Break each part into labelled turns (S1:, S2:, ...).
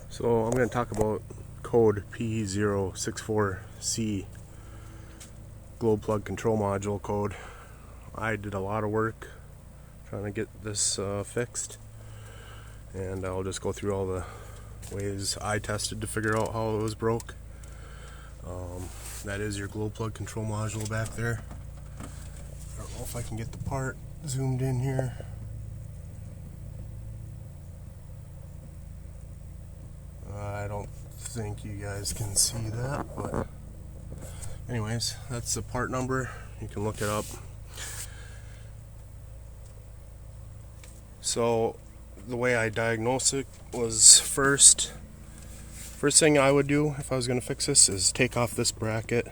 S1: So I'm going to talk about code P064C, glow plug control module code. I did a lot of work trying to get this fixed, and I'll just go through all the ways I tested to figure out how it was broke. That is your glow plug control module back there. I don't know if I can get the part zoomed in here. I don't think you guys can see that, but anyways, that's the part number. You can look it up. So the way I diagnosed it was first thing I would do if I was going to fix this is take off this bracket,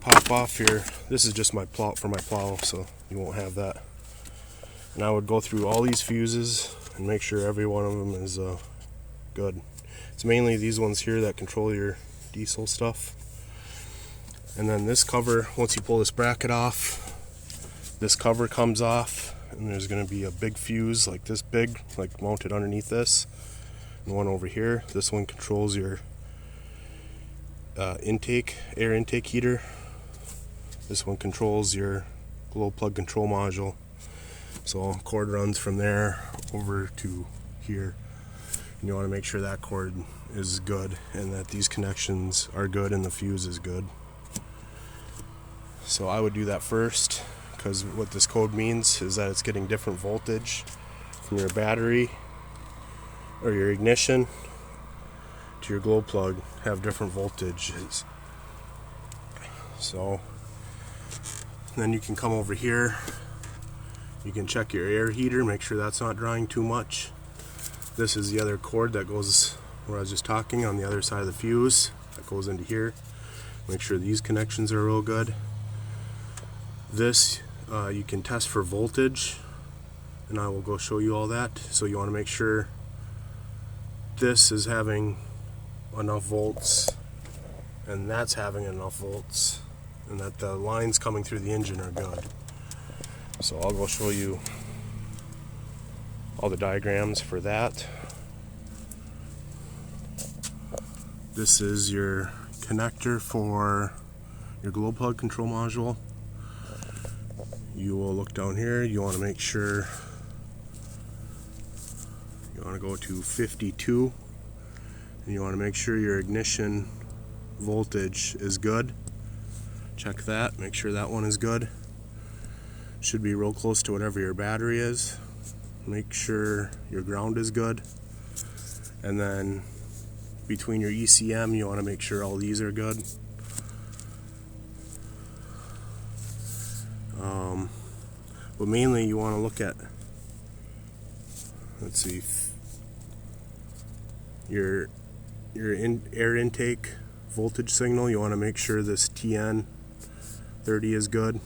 S1: pop off here. This is just my plow for my plow, so you won't have that. And I would go through all these fuses and make sure every one of them is good. It's mainly these ones here that control your diesel stuff. And then this cover, once you pull this bracket off, this cover comes off, and there's going to be a big fuse like this big, like mounted underneath this, and one over here. This one controls your air intake heater. This one controls your glow plug control module. So cord runs from there over to here. And you want to make sure that cord is good and that these connections are good and the fuse is good. So I would do that first, because what this code means is that it's getting different voltage from your battery or your ignition to your glow plug, have different voltages. So then you can come over here, you can check your air heater, make sure that's not drawing too much. This is the other cord that goes where I was just talking, on the other side of the fuse that goes into here. Make sure these connections are real good. This you can test for voltage, and I will go show you all that. So you want to make sure this is having enough volts and that's having enough volts, and that the lines coming through the engine are good. So I'll go show you all the diagrams for that. This is your connector for your glow plug control module. You will look down here, you want to make sure you want to go to 52, and you want to make sure your ignition voltage is good. Check that, make sure that one is good. Should be real close to whatever your battery is. Make sure your ground is good, and then between your ECM you want to make sure all these are good. But mainly you want to look at, let's see, your air intake voltage signal. You want to make sure this TN 30 is good.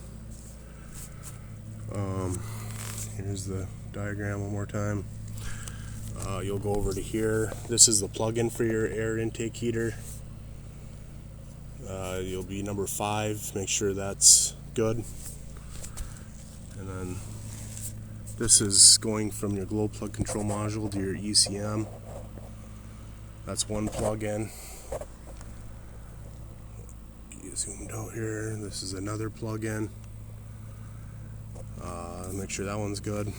S1: Here's the diagram one more time. You'll go over to here. This is the plug-in for your air intake heater. You'll be number 5. Make sure that's good. And then this is going from your glow plug control module to your ECM. That's one plug-in. Get zoomed out here. This is another plug-in. Make sure that one's good.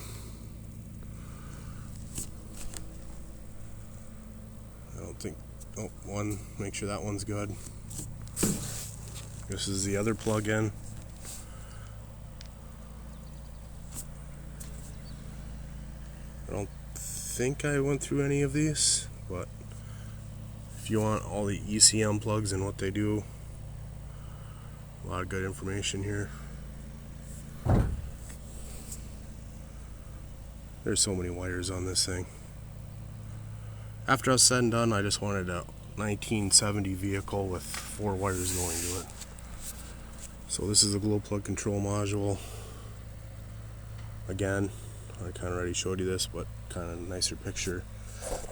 S1: I don't think, oh, one, make sure that one's good. This is the other plug-in. I don't think I went through any of these, but if you want all the ECM plugs and what they do, a lot of good information here. There's so many wires on this thing. After I was said and done, I just wanted a 1970 vehicle with 4 wires going to it. So this is the glow plug control module. Again, I kind of already showed you this, but kind of nicer picture.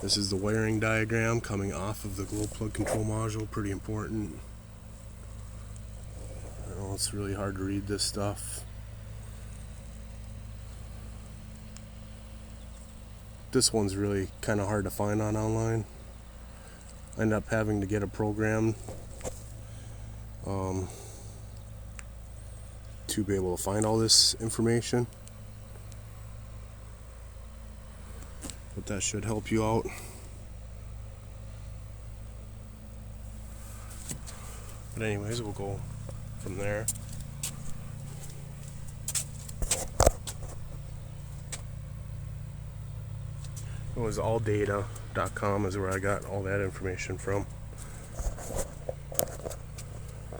S1: This is the wiring diagram coming off of the glow plug control module. Pretty important. I know it's really hard to read this stuff. This one's really kind of hard to find on online. I end up having to get a program to be able to find all this information. But that should help you out. But anyways, we'll go from there. It was alldata.com is where I got all that information from.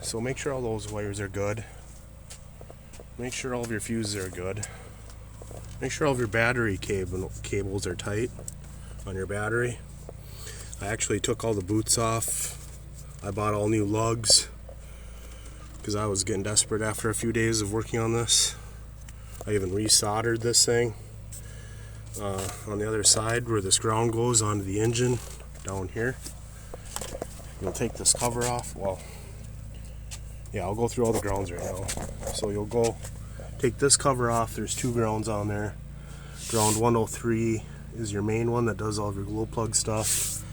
S1: So make sure all those wires are good. Make sure all of your fuses are good. Make sure all of your battery cables are tight on your battery. I actually took all the boots off. I bought all new lugs because I was getting desperate after a few days of working on this. I even resoldered this thing on the other side where this ground goes onto the engine down here. You'll take this cover off. Well, yeah, I'll go through all the grounds right now. So you'll go take this cover off. There's two grounds on there. Ground 103 is your main one that does all of your glow plug stuff.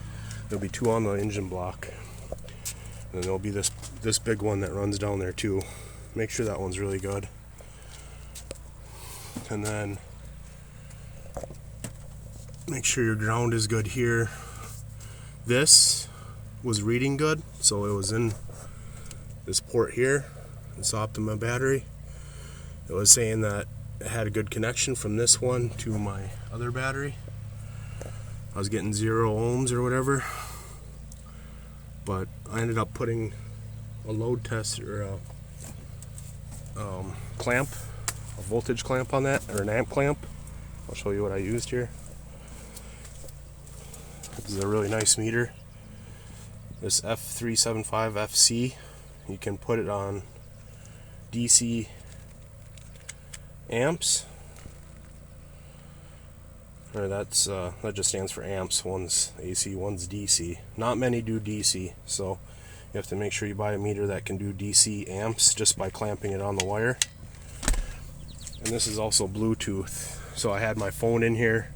S1: There'll be two on the engine block. And then there'll be this big one that runs down there too. Make sure that one's really good. And then make sure your ground is good here. This was reading good, so it was in this port here. This Optima battery. It was saying that it had a good connection from this one to my other battery. I was getting 0 ohms or whatever, but I ended up putting a load test or a clamp, a voltage clamp on that, or an amp clamp. I'll show you what I used here. This is a really nice meter. This F375FC, you can put it on DC amps, or that just stands for amps. One's AC, one's DC. Not many do DC, so you have to make sure you buy a meter that can do DC amps just by clamping it on the wire. And this is also Bluetooth, so I had my phone in here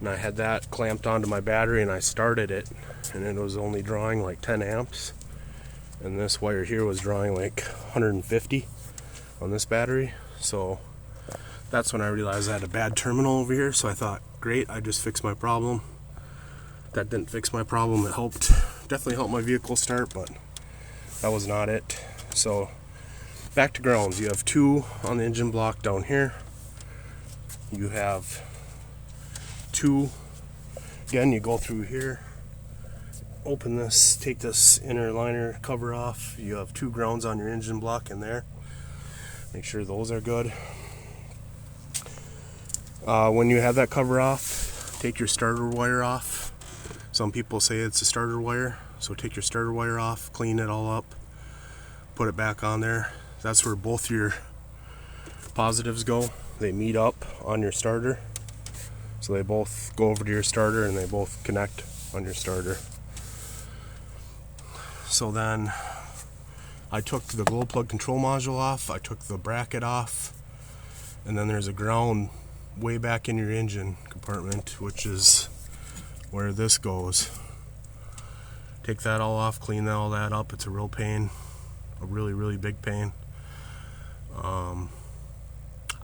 S1: and I had that clamped onto my battery and I started it and it was only drawing like 10 amps, and this wire here was drawing like 150 on this battery. So that's when I realized I had a bad terminal over here. So I thought, great, I just fixed my problem. That didn't fix my problem. It helped, definitely helped my vehicle start, but that was not it. So back to grounds. You have two on the engine block down here. You have two, again, you go through here, open this, take this inner liner cover off. You have two grounds on your engine block in there. Make sure those are good. When you have that cover off, take your starter wire off. Some people say it's a starter wire, so take your starter wire off, clean it all up, put it back on there. That's where both your positives go. They meet up on your starter, so they both go over to your starter and they both connect on your starter. So then I took the glow plug control module off, I took the bracket off, and then there's a ground way back in your engine compartment, which is where this goes. Take that all off, clean all that up. It's a real pain, a really big pain.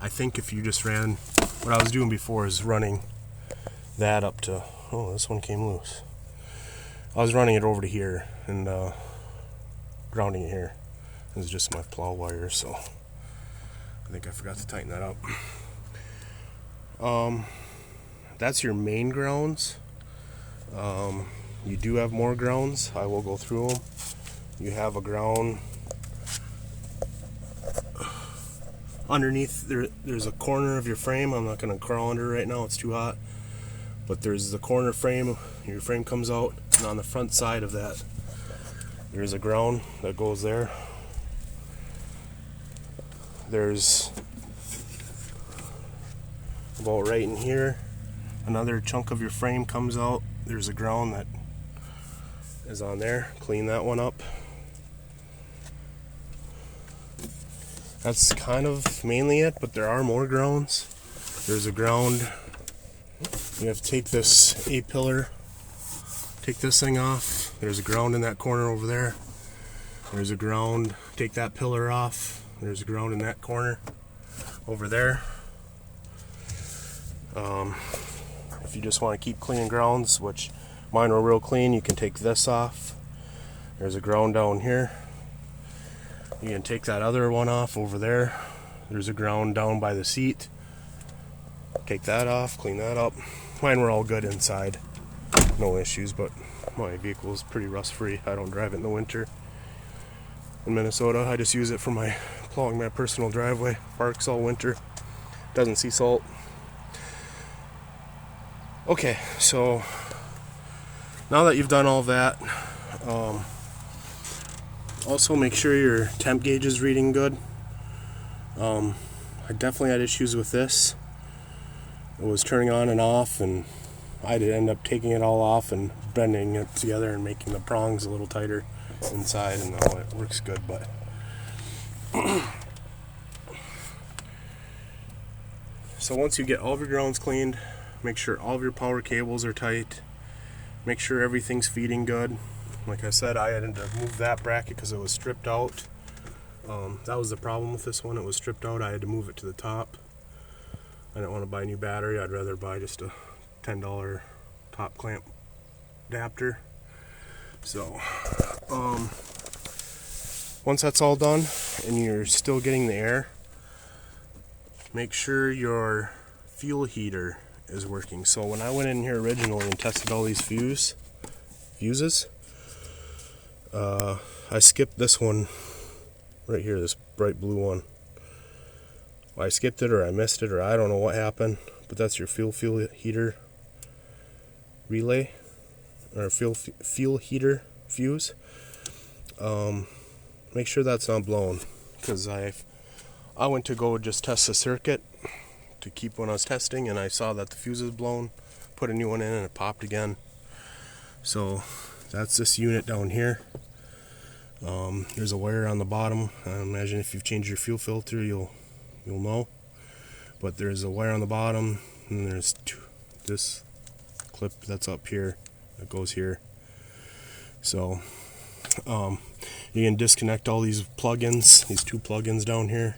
S1: I think if you just ran, what I was doing before is running that up to, oh, this one came loose. I was running it over to here and grounding it here. This is just my plow wire, so I think I forgot to tighten that up. That's your main grounds. You do have more grounds. I will go through them. You have a ground underneath there's a corner of your frame. I'm not going to crawl under right now, it's too hot, but there's the corner frame. Your frame comes out, and on the front side of that there's a ground that goes there. There's about right in here another chunk of your frame comes out. There's a ground that is on there. Clean that one up. That's kind of mainly it, but there are more grounds. There's a ground You have to take this A-pillar, take this thing off. There's a ground in that corner over there. There's a ground, take that pillar off. There's a ground in that corner over there. If you just want to keep clean grounds, which mine were real clean, you can take this off. There's a ground down here. You can take that other one off over there. There's a ground down by the seat. Take that off, clean that up. Mine were all good inside. No issues, but my vehicle is pretty rust free. I don't drive it in the winter. In Minnesota, I just use it for my plowing my personal driveway. Parks all winter. Doesn't see salt. Okay, so now that you've done all that, also make sure your temp gauge is reading good. I definitely had issues with this. It was turning on and off, and I had to end up taking it all off and bending it together and making the prongs a little tighter inside, and now it works good. But so once you get all of your grounds cleaned, make sure all of your power cables are tight, make sure everything's feeding good. Like I said, I had to move that bracket because it was stripped out. That was the problem with this one. It was stripped out. I had to move it to the top. I didn't want to buy a new battery. I'd rather buy just a $10 top clamp adapter. So once that's all done and you're still getting the air, make sure your fuel heater is working. So when I went in here originally and tested all these fuses, I skipped this one right here, this bright blue one. I skipped it, or I missed it, or I don't know what happened, but that's your fuel heater relay, or fuel heater fuse. Make sure that's not blown, because I went to go just test the circuit to keep when I was testing, and I saw that the fuse is blown, put a new one in, and it popped again. So that's this unit down here. There's a wire on the bottom. I imagine if you've changed your fuel filter, you'll know. But there's a wire on the bottom, and there's this clip that's up here that goes here. So you can disconnect all these plugins, these two plugins down here,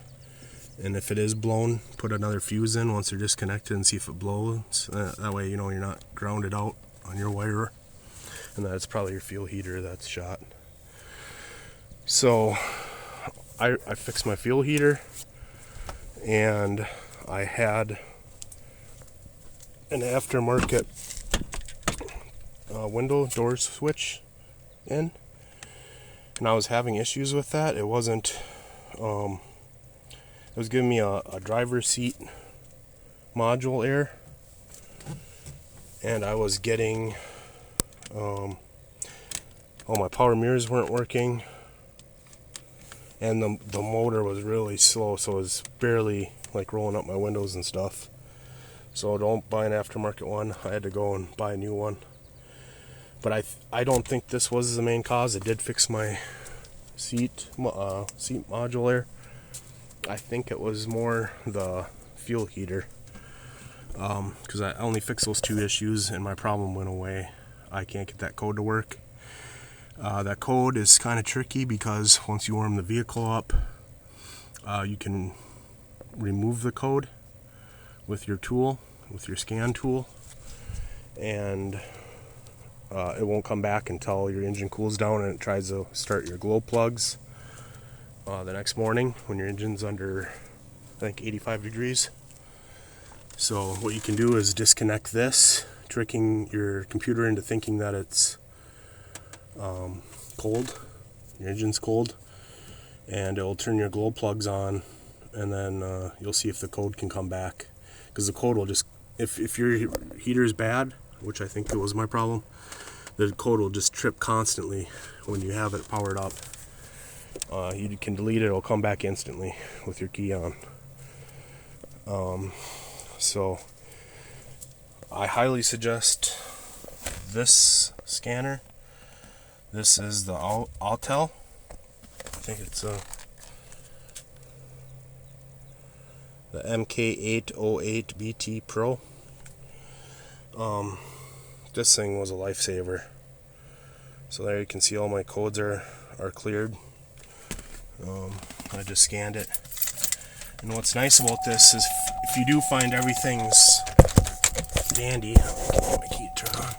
S1: and if it is blown, put another fuse in once they're disconnected and see if it blows. That way you know you're not grounded out on your wire, and that's probably your fuel heater that's shot. So I fixed my fuel heater, and I had an aftermarket window door switch in, and I was having issues with that. It wasn't it was giving me a driver's seat module error, and I was getting all my power mirrors weren't working, and the motor was really slow, so it was barely like rolling up my windows and stuff. So don't buy an aftermarket one. I had to go and buy a new one. But I don't think this was the main cause. It did fix my seat module error. I think it was more the fuel heater, because I only fixed those two issues and my problem went away. I can't get that code to work. That code is kind of tricky because once you warm the vehicle up, you can remove the code with your tool, with your scan tool, and it won't come back until your engine cools down and it tries to start your glow plugs the next morning when your engine's under, I think, 85 degrees. So what you can do is disconnect this, tricking your computer into thinking that it's cold, your engine's cold, and it'll turn your glow plugs on, and then you'll see if the code can come back, because the code will just, if your heater is bad, which I think it was my problem, the code will just trip constantly when you have it powered up. You can delete it, it'll come back instantly with your key on. So I highly suggest this scanner. This is the Autel. I think it's the MK808BT Pro. This thing was a lifesaver. So there you can see all my codes are cleared. I just scanned it. And what's nice about this is if you do find everything's dandy, get my key to turn on.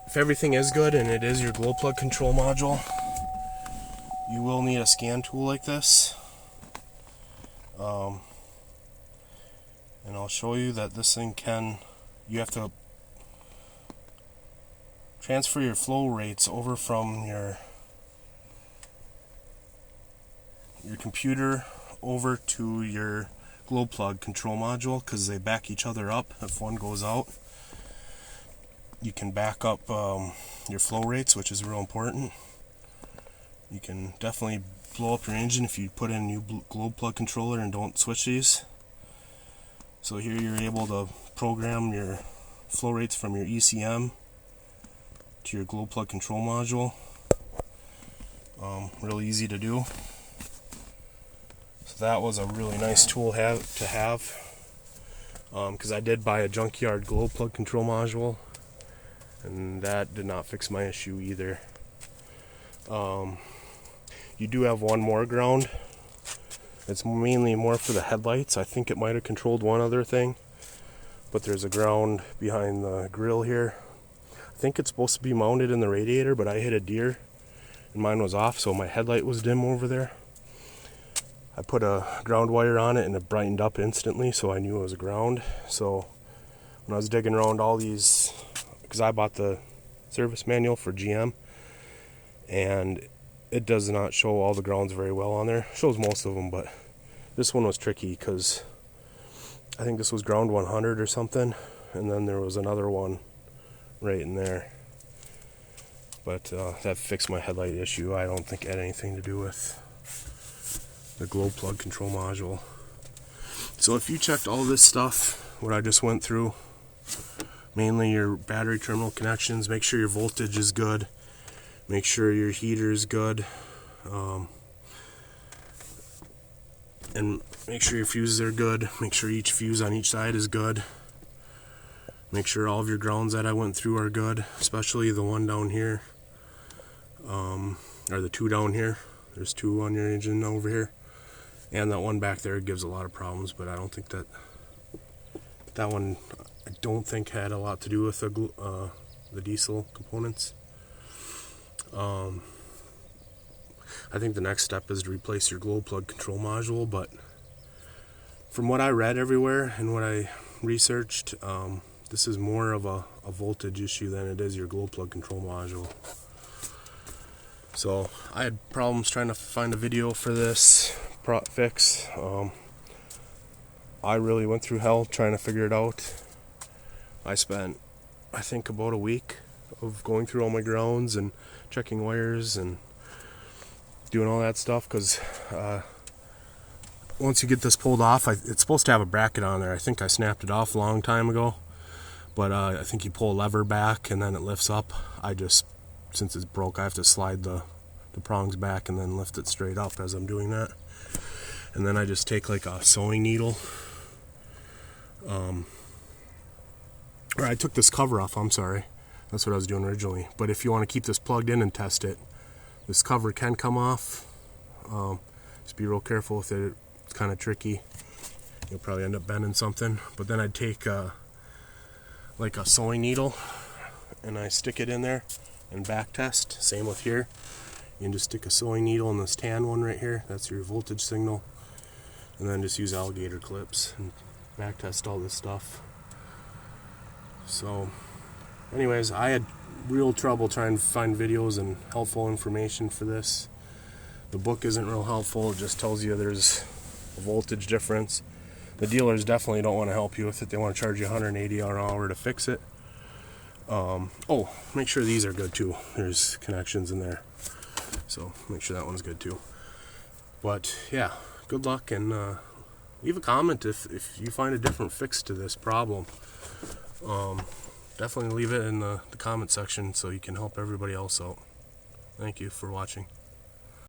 S1: If everything is good and it is your glow plug control module, you will need a scan tool like this. And I'll show you that this thing you have to transfer your flow rates over from your computer over to your glow plug control module, because they back each other up. If one goes out, you can back up your flow rates, which is real important. You can definitely blow up your engine if you put in a new glow plug controller and don't switch these. So here you're able to program your flow rates from your ECM to your glow plug control module. Real easy to do. So that was a really nice tool to have, because I did buy a junkyard glow plug control module, and that did not fix my issue either. You do have one more ground. It's mainly more for the headlights. I think it might have controlled one other thing, but there's a ground behind the grill here. I think it's supposed to be mounted in the radiator, but I hit a deer and mine was off, so my headlight was dim over there. I put a ground wire on it and it brightened up instantly, so I knew it was a ground. So when I was digging around all these, because I bought the service manual for GM, and it does not show all the grounds very well on there. It shows most of them, but this one was tricky because I think this was ground 100 or something, and then there was another one right in there. But that fixed my headlight issue. I don't think it had anything to do with the glow plug control module. So if you checked all this stuff, what I just went through, mainly your battery terminal connections, make sure your voltage is good, make sure your heater is good, and make sure your fuses are good, make sure each fuse on each side is good, make sure all of your grounds that I went through are good, especially the one down here, or the two down here. There's two on your engine over here, and that one back there gives a lot of problems, but I don't think that one, I don't think had a lot to do with the diesel components. I think the next step is to replace your glow plug control module, but from what I read everywhere and what I researched, this is more of a voltage issue than it is your glow plug control module. So I had problems trying to find a video for this fix. I really went through hell trying to figure it out. I spent, I think, about a week of going through all my grounds and checking wires and doing all that stuff, because once you get this pulled off, it's supposed to have a bracket on there. I think I snapped it off a long time ago, but I think you pull a lever back and then it lifts up. Since it's broke, I have to slide the prongs back and then lift it straight up as I'm doing that. And then I just take like a sewing needle, or I took this cover off, I'm sorry. That's what I was doing originally. But if you want to keep this plugged in and test it, this cover can come off. Just be real careful with it. It's kind of tricky. You'll probably end up bending something. But then I'd take like a sewing needle and I stick it in there and back test. Same with here. You can just stick a sewing needle in this tan one right here. That's your voltage signal. And then just use alligator clips and back test all this stuff. So anyways, I had real trouble trying to find videos and helpful information for this. The book isn't real helpful. It just tells you there's a voltage difference. The dealers definitely don't want to help you with it. They want to charge you $180 an hour to fix it. Oh, make sure these are good too. There's connections in there, so make sure that one's good too. But yeah, good luck, and leave a comment if you find a different fix to this problem. Definitely leave it in the comment section so you can help everybody else out. Thank you for watching.